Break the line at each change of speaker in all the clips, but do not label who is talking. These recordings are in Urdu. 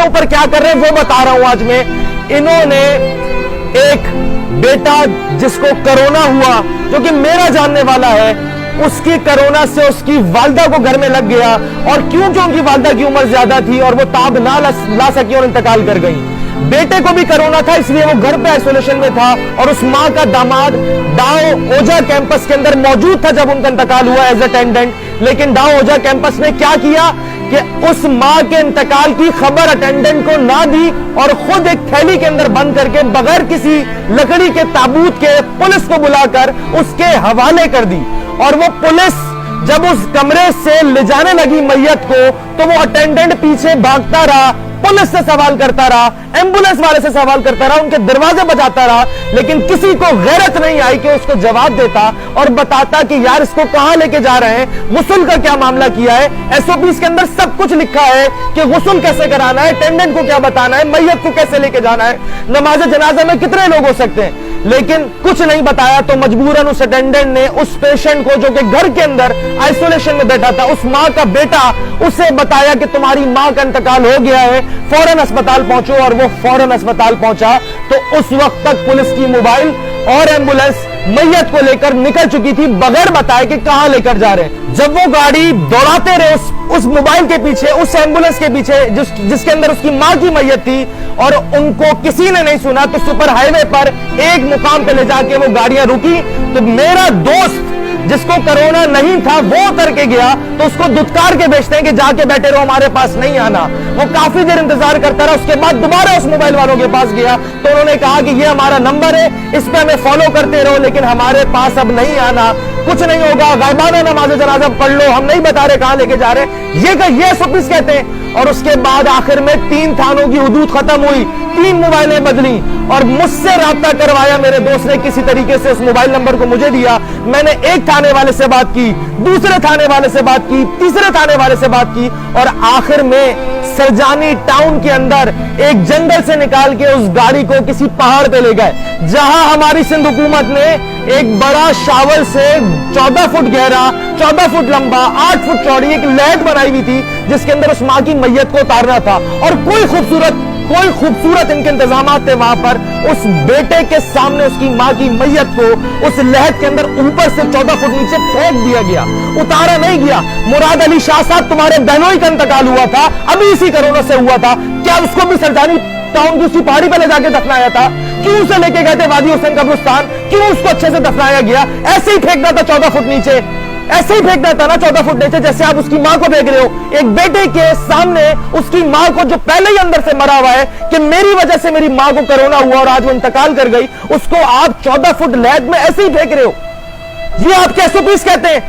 اوپر کیا کر رہے ہیں وہ بتا رہا ہوں آج میں. انہوں نے ایک بیٹا جس کو کرونا ہوا جو کہ میرا جاننے والا ہے, اس کی کرونا سے اس کی والدہ کو گھر میں لگ گیا, اور کیونکہ ان کی والدہ کی عمر زیادہ تھی اور وہ تاب نہ لا سکی اور انتقال کر گئی. بیٹے کو بھی کرونا تھا اس لیے وہ گھر پہ آئسولیشن میں تھا, اور اس ماں کا داماد ڈاؤ اوجا کیمپس کے اندر موجود تھا جب ان کا انتقال ہوا ایز اٹینڈنٹ. لیکن ڈاؤ اوجا کیمپس نے کیا کیا کہ اس ماں کے انتقال کی خبر اٹینڈنٹ کو نہ دی اور خود ایک تھیلی کے اندر بند کر کے بغیر کسی لکڑی کے تابوت کے پولیس کو بلا کر اس کے حوالے کر دی. اور وہ پولیس جب اس کمرے سے لے جانے لگی میت کو تو وہ اٹینڈنٹ پیچھے بھاگتا رہا, پولیس سے سوال کرتا رہا, ایمبولینس والے سے سوال کرتا رہا, ان کے دروازے بجاتا رہا, لیکن کسی کو غیرت نہیں آئی کہ اس کو جواب دیتا اور بتاتا کہ یار اس کو کہاں لے کے جا رہے ہیں, غسل کا کیا معاملہ کیا ہے. ایس او پیز کے اندر سب کچھ لکھا ہے کہ غسل کیسے کرانا ہے, اٹینڈنٹ کو کیا بتانا ہے, میت کو کیسے لے کے جانا ہے, نماز جنازہ میں کتنے لوگ ہو سکتے ہیں, لیکن کچھ نہیں بتایا. تو مجبوراً اس اٹینڈنٹ نے اس پیشنٹ کو جو کہ گھر کے اندر آئسولیشن میں بیٹھا تھا, اس ماں کا بیٹا, اسے بتایا کہ تمہاری ماں کا انتقال ہو گیا ہے, فوراً اسپتال پہنچو. اور وہ فوراً اسپتال پہنچا تو اس وقت تک پولیس کی موبائل اور ایمبولینس میت کو لے کر نکل چکی تھی بغیر بتائے کہ کہاں لے کر جا رہے ہیں. جب وہ گاڑی دوڑاتے رہے اس موبائل کے پیچھے, اس ایمبولینس کے پیچھے جس کے اندر اس کی ماں کی میت تھی, اور ان کو کسی نے نہیں سنا, تو سپر ہائی وے پر ایک مقام پہ لے جا کے وہ گاڑیاں رکی. تو میرا دوست جس کو کرونا نہیں تھا وہ اتر کے گیا تو اس کو دھتکار کے بیچتے ہیں کہ جا کے بیٹھے رہو, ہمارے پاس نہیں آنا. وہ کافی دیر انتظار کرتا رہا, اس کے بعد دوبارہ اس موبائل والوں کے پاس گیا تو انہوں نے کہا کہ یہ ہمارا نمبر ہے, اس پہ ہمیں فالو کرتے رہو, لیکن ہمارے پاس اب نہیں آنا, کچھ نہیں ہوگا, غائبانہ نماز جنازہ پڑھ لو, ہم نہیں بتا رہے کہاں لے کے جا رہے, یہ سپیس کہتے ہیں. اور اس کے بعد آخر میں 3 تھانوں کی حدود ختم ہوئی, 3 موبائلیں بدلی, اور مجھ سے رابطہ کروایا میرے دوست نے کسی طریقے سے, اس موبائل نمبر کو مجھے دیا. میں نے ایک تھانے والے سے بات کی, دوسرے تھانے والے سے بات کی, تیسرے تھانے والے سے بات کی, اور آخر میں سرجانی ٹاؤن کے اندر ایک جنگل سے نکال کے اس گاڑی کو کسی پہاڑ پہ لے گئے, جہاں ہماری سندھ حکومت نے ایک بڑا شاول سے 14 فٹ گہرا, 14 فٹ لمبا, 8 فٹ چوڑی ایک لیٹ بنائی ہوئی تھی جس کے اندر اس ماں کی میت کو اتارنا تھا. اور کوئی خوبصورت ان کے انتظامات تھے وہاں پر. اس بیٹے کے سامنے اس کی ماں کی میت کو اس لہد کے اندر اوپر سے 14 فٹ نیچے پھینک دیا گیا, اتارا نہیں گیا. مراد علی شاہ صاحب تمہارے بہنوئی کا انتقال ہوا تھا, ابھی اسی کرونا سے ہوا تھا, کیا اس کو بھی سرجانی ٹاؤن کی اسی پہاڑی پہ لے جا کے دفنایا تھا؟ کیوں اسے لے کے گئے تھے وادی حسین قبرستان؟ کیوں اس کو اچھے سے دفنایا گیا؟ ایسے ہی پھینکنا تھا 14 فٹ نیچے, ایسے ہی پھینکنا تھا نا 14 فٹ نیچے, جیسے آپ اس کی ماں کو پھینک رہے ہو. ایک بیٹے کے سامنے اس کی ماں کو جو پہلے ہی اندر سے مرا ہوا ہے کہ میری وجہ سے میری ماں کو کرونا ہوا اور آج وہ انتقال کر گئی, اس کو آپ 14 فٹ لیڈ میں ایسے ہی پھینک رہے ہو. یہ آپ کے SOPs کہتے ہیں.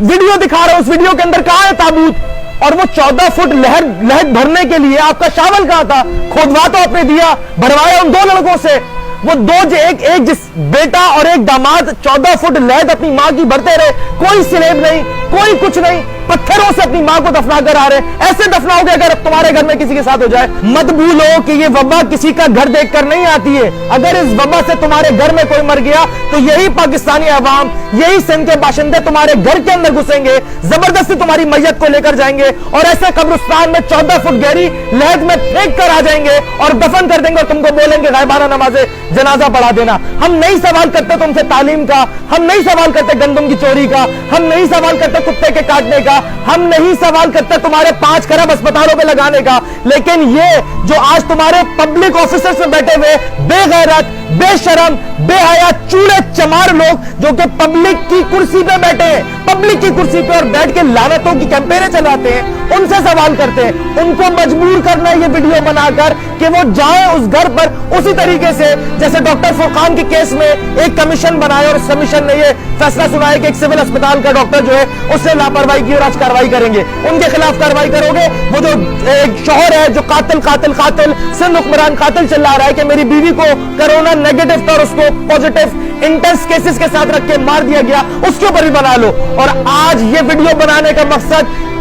ویڈیو دکھا رہا ہوں, اس ویڈیو کے اندر کہاں ہے تابوت؟ اور وہ 14 فٹ لہد بھرنے کے لیے آپ کا شاول کہاں تھا؟ کھودوا تو آپ نے دیا, بھروایا ان 2 لڑکوں سے. وہ ایک جس بیٹا اور ایک داماد 14 فٹ لہد اپنی ماں کی بھرتے رہے, کوئی سلیب نہیں, کوئی کچھ نہیں, پتھروں سے اپنی ماں کو دفنا کر آ رہے. ایسے دفناؤ گے اگر تمہارے گھر میں کسی کے ساتھ ہو جائے. مت بھولو کہ یہ وبا کسی کا گھر دیکھ کر نہیں آتی ہے. اگر اس وبا سے تمہارے گھر میں کوئی مر گیا تو یہی پاکستانی عوام, یہی سندھ کے باشندے تمہارے گھر کے اندر گھسیں گے, زبردستی تمہاری میت کو لے کر جائیں گے اور ایسے قبرستان میں 14 فٹ گہری لہد میں پھینک کر آ جائیں گے اور دفن کر دیں گے, اور تم کو بولیں گے غائبانہ نماز جنازہ پڑھا دینا. ہم نہیں سوال کرتے تم سے تعلیم کا, ہم نہیں سوال کرتے گندم کی چوری کا, ہم نہیں سوال کرتے کتے کے کاٹنے کا, ہم نہیں سوال کرتے تمہارے 5 کھرب اسپتالوں پہ لگانے کا. لیکن یہ جو آج تمہارے پبلک آفیسر سے بیٹھے ہوئے بے غیرت, بے شرم, بے حیا, چوڑے چمار لوگ جو کہ پبلک کی کرسی پہ بیٹھے ہیں, پبلک کی کرسی پہ اور بیٹھ کے لعنتوں کی کیمپینیں چلاتے ہیں, ان سے سوال کرتے ہیں. ان کو مجبور کرنا ہے یہ ویڈیو بنا کر کہ وہ جائیں اس گھر پر اسی طریقے سے جیسے ڈاکٹر فرقان کے کیس میں ایک کمیشن بنایا اور اس کمیشن نے یہ فیصلہ سنایا کہ ایک سول اسپتال کا ڈاکٹر جو ہے اس نے لاپرواہی کی اور آج کارروائی کریں گے. ان کے خلاف کارروائی کرو گے. وہ جو ایک شوہر ہے جو قاتل سندھ حکمران قاتل چلا رہا ہے کہ میری بیوی کو کرونا نیگیٹو تھا اور اس کو پوزیٹیو انٹینس کیسز کے ساتھ رکھ کے مار دیا گیا, اس کے اوپر بھی بنا لو. اور آج یہ ویڈیو بنانے کا مقصد